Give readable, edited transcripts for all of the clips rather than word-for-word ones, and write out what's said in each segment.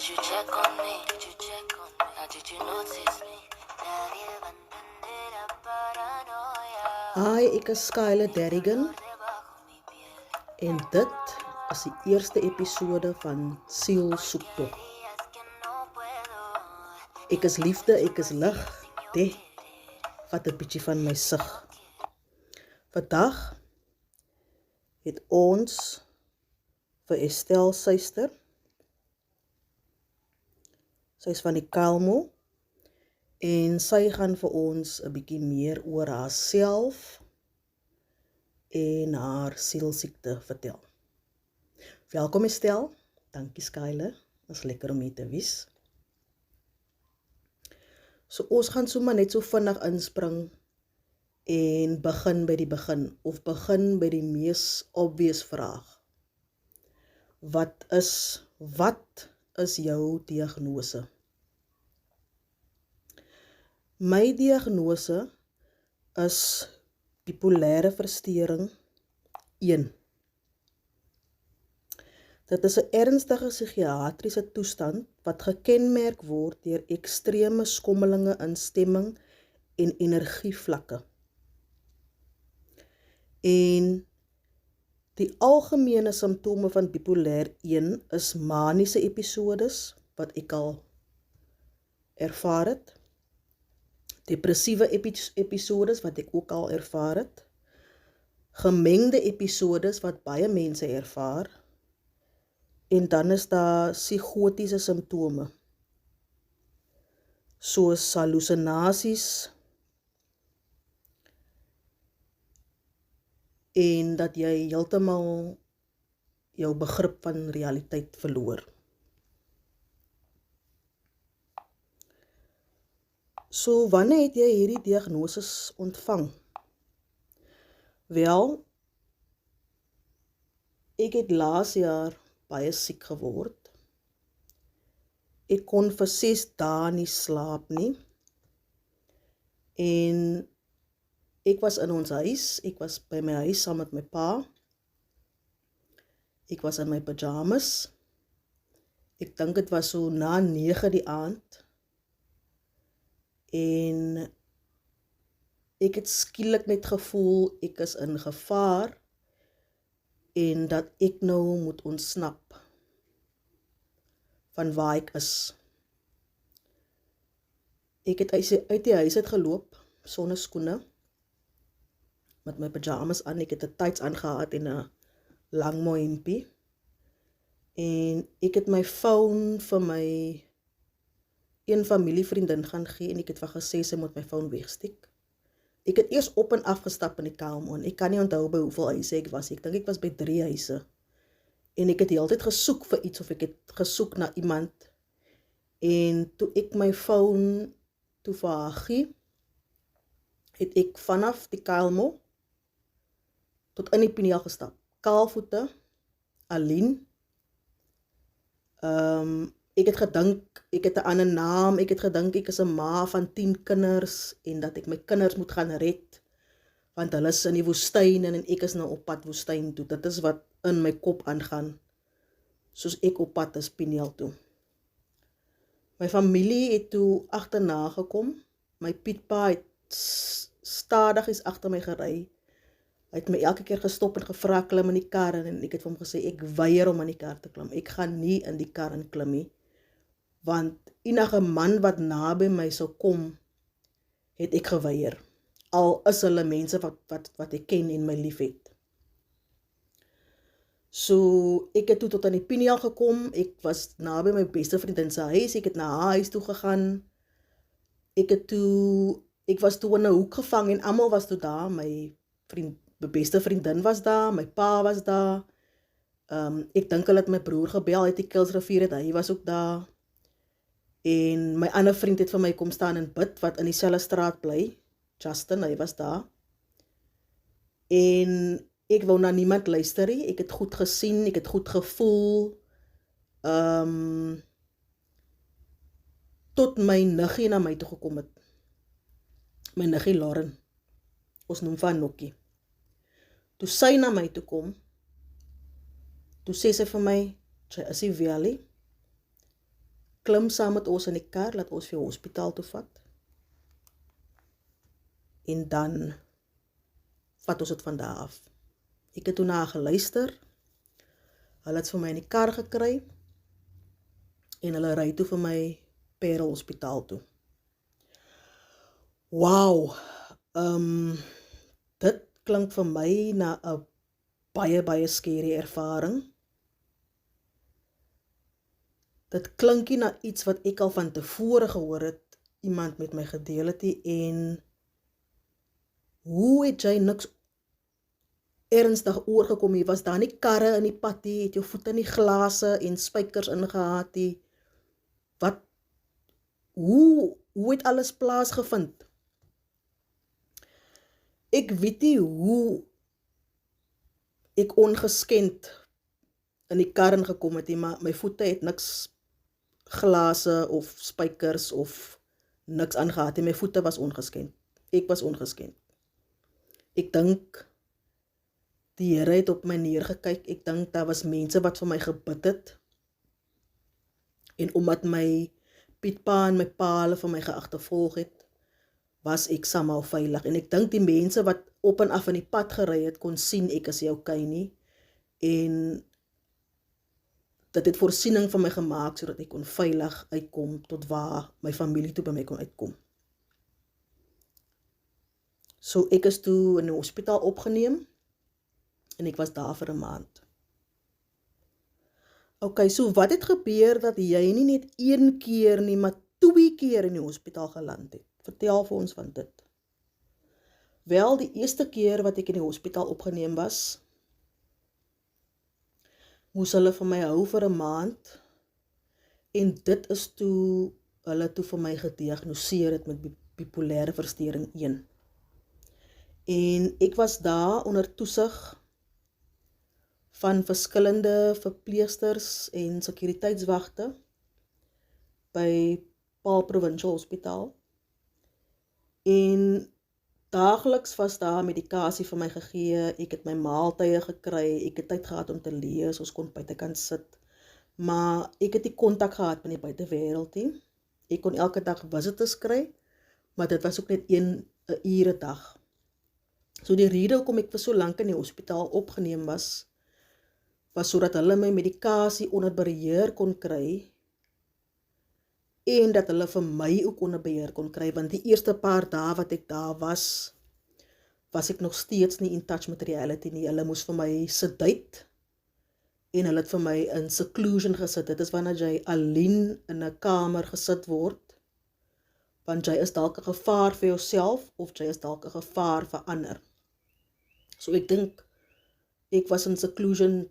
you check on me? Did you check on me? How did you notice me? Nadie va a entender la paranoia. Hi, ek is Skyler Derrigan Debajo mi piel. en dit is die eerste episode van Siel Soektog. Días que no puedo. Ek is liefde, ek is lig, vat 'n bietjie van my sig. Vandag het ons vir Estelle Suster. Sy is van die Kalmo en sy gaan vir ons 'n bietjie meer oor haarself en haar sielsiekte vertel. Welkom Estelle, dankie Skyler, is lekker om hier te wees. So ons gaan sommer net so vinnig inspring en begin by die begin, of begin by die mees obvious vraag. Wat is jou diagnose? My diagnose is bipolêre verstoring 1. Dit is 'n ernstige psigiatriese toestand wat gekenmerk word deur ekstreme skommelinge in stemming en energievlakke. En die algemene simptome van bipolêr 1 is maniese episodes wat ek al ervaar het, depressiewe episodes wat ek ook al ervaar het, gemengde episodes wat baie mense ervaar, en dan is daar psigotiese simptome, soos hallusinasies, en dat jy heeltemal jou begrip van realiteit verloor. So, wanneer het jy hierdie diagnoses ontvang? Wel, ek het laas jaar baie siek geword. Ek kon vir 6 dae nie slaap nie. En ek was in ons huis, ek was by my huis saam met my pa. Ek was in my pyjamas. Ek dink dit was so na 9 die aand. En ek het skielik net gevoel ek is in gevaar en dat ek nou moet ontsnap van waar ek is. Ek het uit die huis uit geloop sonder skoene met my pyjamas aan. Ek het 'n tights aangehad en 'n lang mooi hempie. En ek het my foon vir my een familievriendin gaan gee en ek het vir gesê sy moet my foon wegsteek. Ek het eers op en af gestap in die Kalmo en ek kan nie onthou by hoeveel huise ek was. Ek dink ek was by 3 huise. En ek het die hele tyd gesoek vir iets of ek het gesoek na iemand. En toe ek my foon toe vir haar gee, het ek vanaf die Kalmo tot in die Piniel gestap. Kaalvoete, alleen. Ek het gedink, ek het 'n ander naam, ek het gedink ek is 'n ma van 10 kinders en dat ek my kinders moet gaan red, want hulle is in die woestyn en ek is nou op pad woestyn toe. Dit is wat in my kop aangaan, soos ek op pad is Piniel toe. My familie het toe agterna gekom, my Pietpa het stadig agter my gery. Hy het my elke keer gestop en gevra klim in die kar en ek het vir hom gesê ek weier om in die kar te klim. Ek gaan nie in die kar in klim nie, want enige man wat naby my sou kom, het ek geweier. Al is hulle mense wat ek ken en my liefhet. So ek het toe tot aan die Piniel gekom. Ek was naby my beste vriendin se huis. Ek het na haar huis toe gegaan. Ek was toe in 'n hoek gevang en almal was toe daar. My beste vriendin was daar, my pa was daar. Ek dink hulle het my broer gebel uit die Kuilsrivier het, hy was ook daar. En my ander vriend het vir my kom staan en bid, wat in dieselfde straat bly. Justin, hy was daar. En ek wou na niemand luister nie. Ek het goed gesien, ek het goed gevoel. Tot my niggie na my toe gekom het. My niggie Lauren. Ons noem van Nokkie. Toe sy na my toe kom, toe sê sy vir my, sy is nie wel nie. klim saam met ons in die kar, laat ons vir hospitaal toe vat. En dan vat ons het van daar af. Ek het toe na geluister, hulle het vir my in die kar gekry, en hulle ry toe vir my Parel Hospitaal toe. Wow, dit klink vir my na 'n baie scary ervaring. Dit klink nie na iets wat ek al van tevore gehoor het, iemand met my gedeel het nie, en hoe het jy niks ernstig oorgekom nie? Was daar nie karre in die pad nie? Het jou voete nie glase en spykers ingehaat nie? Wat, hoe het alles plaasgevind? Ek weet nie hoe ek ongeskend in die kar ingekom het nie, maar my voete het niks glase of spykers of niks aangehad nie. My voete was ongeskend. Ek was ongeskend. Ek dink die Here het op my neergekyk. Ek dink daar was mense wat vir my gebid het. En omdat my Pietpa en my pa hulle vir my geagtervolg het, was ek somehow veilig. En ek dink die mense wat op en af in die pad gery het, kon sien ek is nie okay nie. En dit het voorsiening vir my gemaak, sodat ek kon veilig uitkom, tot waar my familie toe by my kon uitkom. So ek is toe in die hospitaal opgeneem, en ek was daar vir 'n maand. Okay, so wat het gebeur dat jy nie net 1 keer nie, maar 2 keer in die hospitaal geland het? Vertel vir ons van dit. Wel, die eerste keer wat ek in die hospitaal opgeneem was, moes hulle vir my hou vir 'n maand, en dit is toe hulle toe vir my gediagnoseer het met bipolêre versteuring 1. En ek was daar onder toesig van verskillende verpleegsters en sekuriteitswagte by Paarl Provincial Hospitaal. En daagliks was daar medikasie vir my gegee, ek het my maaltye gekry, ek het tyd gehad om te lees, ons kon buitekant sit, maar ek het nie kontak gehad met die buitewêreld nie. Ek kon elke dag visitors kry, maar dit was ook net 1 uur 'n dag. So die rede hoekom ek vir so lank in die hospitaal opgeneem was sodat hulle my medikasie onder beheer kon kry, en dat hulle vir my ook onder beheer kon kry, want die eerste paar dae wat ek daar was ek nog steeds nie in touch met reality nie. Hulle moes vir my sedate, en hulle het vir my in seclusion gesit. Dit is wanneer jy alleen in 'n kamer gesit word, want jy is dalk 'n gevaar vir jouself, of jy is dalk 'n gevaar vir ander. So ek dink, ek was in seclusion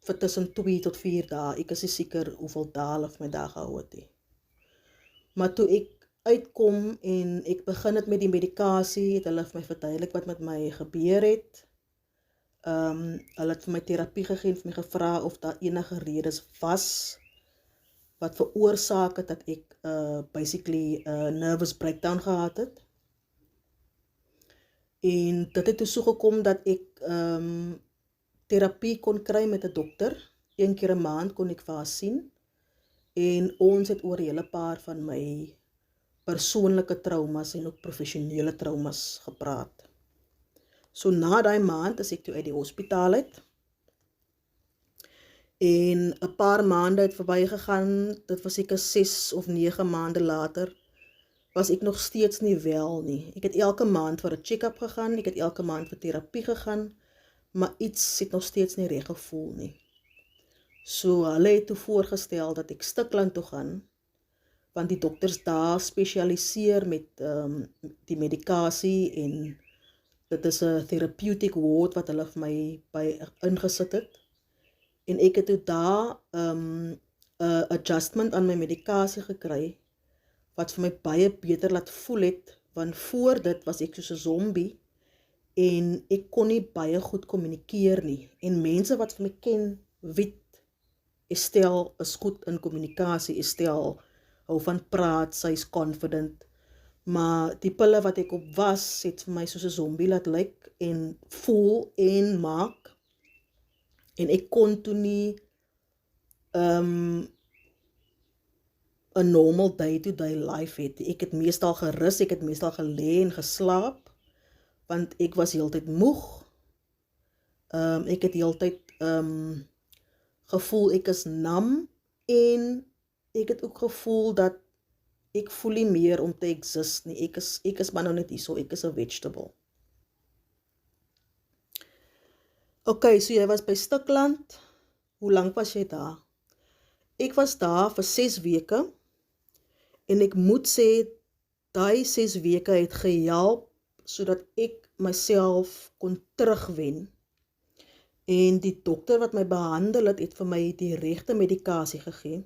vir tussen 2 tot 4 dae. Ek is nie seker hoeveel dae hulle vir my daar gehou het nie. Maar toe ek uitkom en ek begin het met die medikasie, het hulle vir my verduidelik wat met my gebeur het. Hulle het vir my terapie gegee en vir my gevra of daar enige redes was wat veroorsaak het dat ek basically nervous breakdown gehad het. En dit het toe so gekom dat ek terapie kon kry met 'n dokter. 1 keer 'n maand kon ek vir haar sien. En ons het oor 'n hele paar van my persoonlike traumas en ook professionele traumas gepraat. So na daai maand is ek toe uit die hospitaal uit. En 'n paar maande het verbygegaan, dit was seker 6 of 9 maande later, was ek nog steeds nie wel nie. Ek het elke maand vir 'n check-up gegaan, ek het elke maand vir terapie gegaan, maar iets het nog steeds nie reg gevoel nie. So hulle het toe voorgestel dat ek Stikland toe gaan, want die dokters daar spesialiseer met die medikasie, en dit is 'n therapeutic ward wat hulle vir my by ingesit het. En ek het toe daar 'n adjustment aan my medikasie gekry, wat vir my baie beter laat voel het, want voor dit was ek soos 'n zombie, en ek kon nie baie goed kommunikeer nie. En mense wat vir my ken, weet, Estelle is goed in kommunikasie, Estelle hou van praat, sy is confident, maar die pille wat ek op was, het vir my soos 'n zombie laat lyk, en voel en maak, en ek kon toe nie 'n normal day-to-day life het. Ek het meestal gerus, ek het meestal gelê en geslaap, want ek was heeltyd moeg. Ek het heeltyd gevoel ek is nam, en ek het ook gevoel dat ek voel nie meer om te exist nie. Ek is maar nou net hierso, ek is 'n vegetable. Okay, so jy was by Stikland. Hoe lank was jy daar? Ek was daar vir 6 weke, en ek moet sê, daai 6 weke het gehelp, sodat ek myself kon terugwen. En die dokter wat my behandel het vir my die regte medikasie gegee,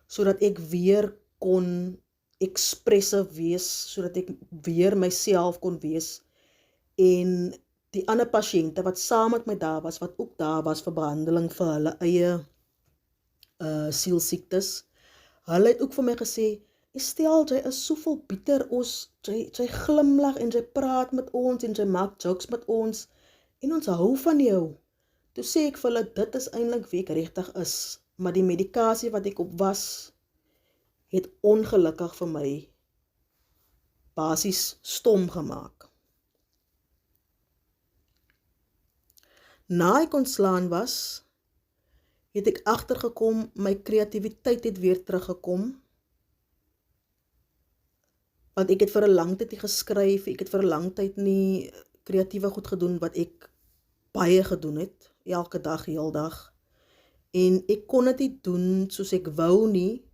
sodat ek weer kon expressive wees, sodat ek weer myself kon wees. En die ander pasiënte wat saam met my daar was, wat ook daar was vir behandeling vir hulle eie sielsiektes, hulle het ook vir my gesê, Estelle, jy is soveel bitter, jy glimlag en jy praat met ons en jy maak jokes met ons en ons hou van jou. Toe sê ek vir hulle, dit is eintlik wie ek regtig is, maar die medikasie wat ek op was, het ongelukkig vir my basies stom gemaak. Na ek ontslaan was, het ek agtergekom, my kreatiwiteit het weer teruggekom, want ek het vir 'n lang tyd nie geskryf, ek het vir 'n lang tyd nie kreatiewe goed gedoen, wat ek baie gedoen het, elke dag, heel dag, en ek kon dit nie doen soos ek wou nie,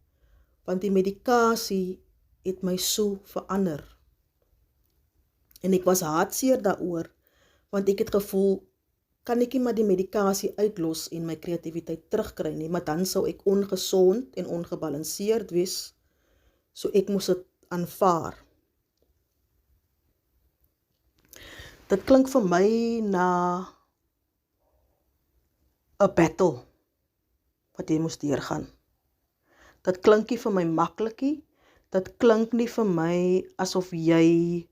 want die medikasie het my so verander, en ek was hartseer daaroor, want ek het gevoel, kan ek nie maar die medikasie uitlos en my kreatiwiteit terugkry nie, maar dan sou ek ongesond en ongebalanseerd wees, so ek moes dit aanvaar. Dit klink vir my na 'n battle wat jy moes deurgaan. Dit klink nie vir my maklikie, dit klink nie vir my asof jy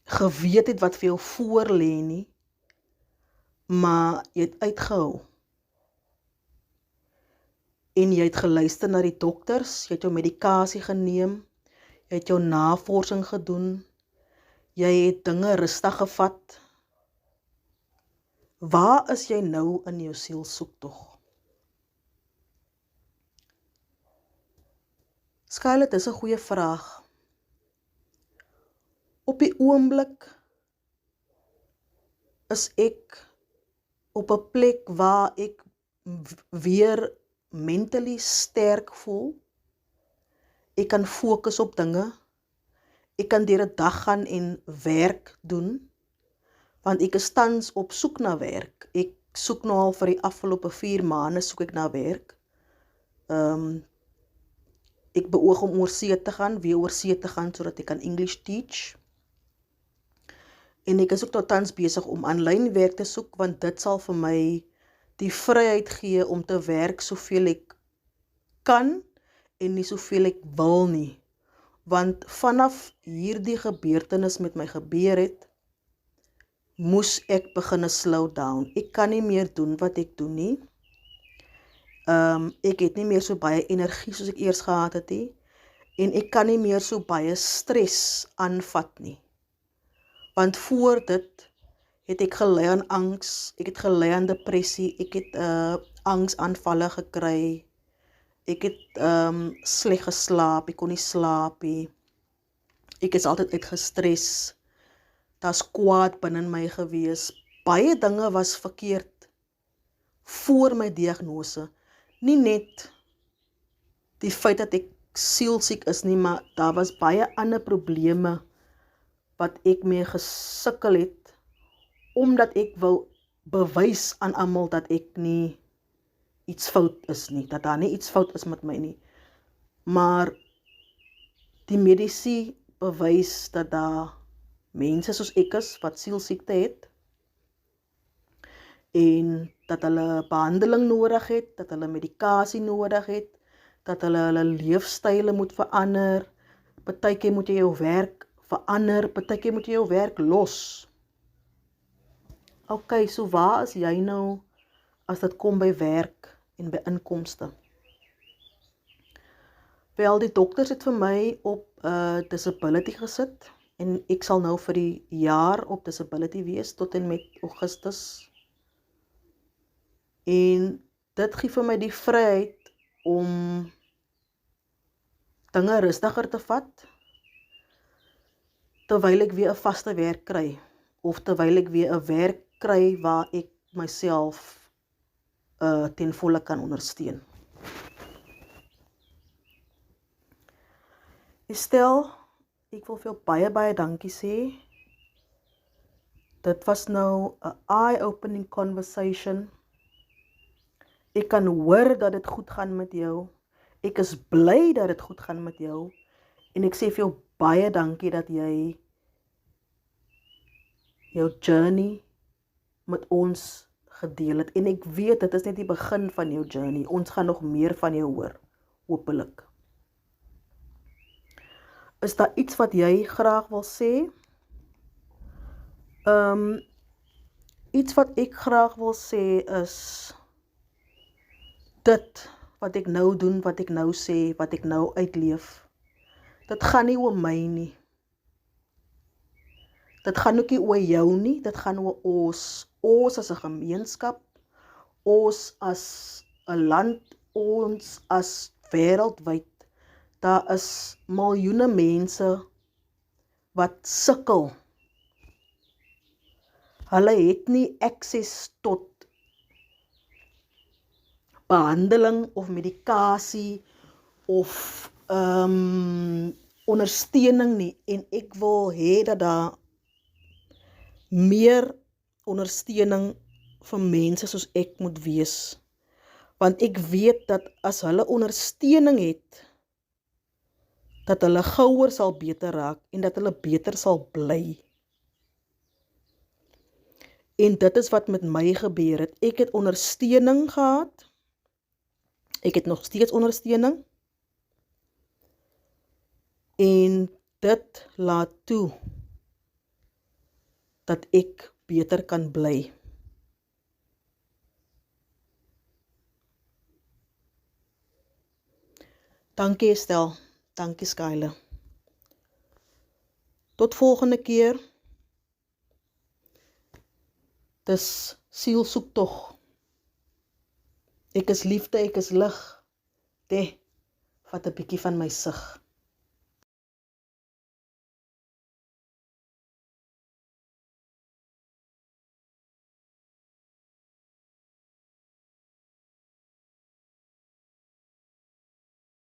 geweet het wat vir jou voor lê nie, maar jy het uitgehou. En jy het geluister na die dokters, jy het jou medikasie geneem, jy het jou navorsing gedoen, jy het dinge rustig gevat. Waar is jy nou in jou sielsoektog? Skyler, dit is 'n goeie vraag. Op die oomblik is ek op 'n plek waar ek weer mentally sterk voel. Ek kan fokus op dinge. Ek kan deur 'n dag gaan en werk doen, want ek is tans op soek na werk. Ek soek nou al vir die afgelope 4 maande soek ek na werk. Ek beoog om oorsee te gaan, weer oorsee te gaan, sodat ek kan English teach. En ek is ook tot tans besig om aanlyn werk te soek, want dit sal vir my die vryheid gee om te werk soveel ek kan, en nie soveel ek wil nie. Want vanaf hierdie gebeurtenis met my gebeur het, moes ek begin slow down. Ek kan nie meer doen wat ek doen nie. Ek het nie meer so baie energie soos ek eers gehad het nie, en ek kan nie meer so baie stres aanvat nie. Want voor dit het ek gelei aan angs, ek het gelei aan depressie, ek het angsaanvalle gekry, ek het sleg geslaap, ek kon nie slaap nie, ek is altyd uitgestres, daar's kwaad binne my gewees, baie dinge was verkeerd voor my diagnose, nie net die feit dat ek sielsiek is nie, maar daar was baie ander probleme wat ek mee gesukkel het, omdat ek wou bewys aan almal dat ek nie iets fout is nie, dat daar nie iets fout is met my nie. Maar die mediese bewys dat daar mense soos ek is, wat sielsiekte het, en dat hulle behandeling nodig het, dat hulle medikasie nodig het, dat hulle leefstyle moet verander, partykeer moet jy jou werk verander, partykeer moet jy jou werk los. Ok, so waar is jy nou as dit kom by werk en by inkomste. Wel, die dokters het vir my op disability gesit en ek sal nou vir die jaar op disability wees tot en met Augustus. En dit gee vir my die vryheid om dinge rustiger te vat, terwyl ek weer 'n vaste werk kry, of terwyl ek weer 'n werk kry waar ek myself ten volle kan ondersteun. Estel, ek wil vir jou baie, baie dankie sê. Dit was nou 'n eye-opening conversation. Ek kan hoor dat dit goed gaan met jou. Ek is bly dat dit goed gaan met jou. En ek sê vir jou baie dankie dat jy jou journey met ons gedeel het. En ek weet, dit is net die begin van jou journey. Ons gaan nog meer van jou hoor, hopelik. Is daar iets wat jy graag wil sê? Iets wat ek graag wil sê is dit wat ek nou doen, wat ek nou sê, wat ek nou uitleef. Dit gaan nie oor my nie. Dit gaan ook nie oor jou nie, dit gaan oor ons. Ons as 'n gemeenskap, ons as 'n land, ons as wêreldwyd. Daar is miljoene mense wat sukkel. Hulle het nie akses tot behandeling of medikasie of ondersteuning nie. En ek wil hê dat daar meer ondersteuning vir mense soos ek moet wees. Want ek weet dat as hulle ondersteuning het, dat hulle gouer sal beter raak en dat hulle beter sal bly. En dit is wat met my gebeur het. Ek het ondersteuning gehad. Ek het nog steeds ondersteuning. En dit laat toe dat ek beter kan bly. Dankie Estel, dankie Skyler. Tot volgende keer. Dis sielsoektog. Ek is liefde, ek is lig. Vat 'n bietjie van my sig.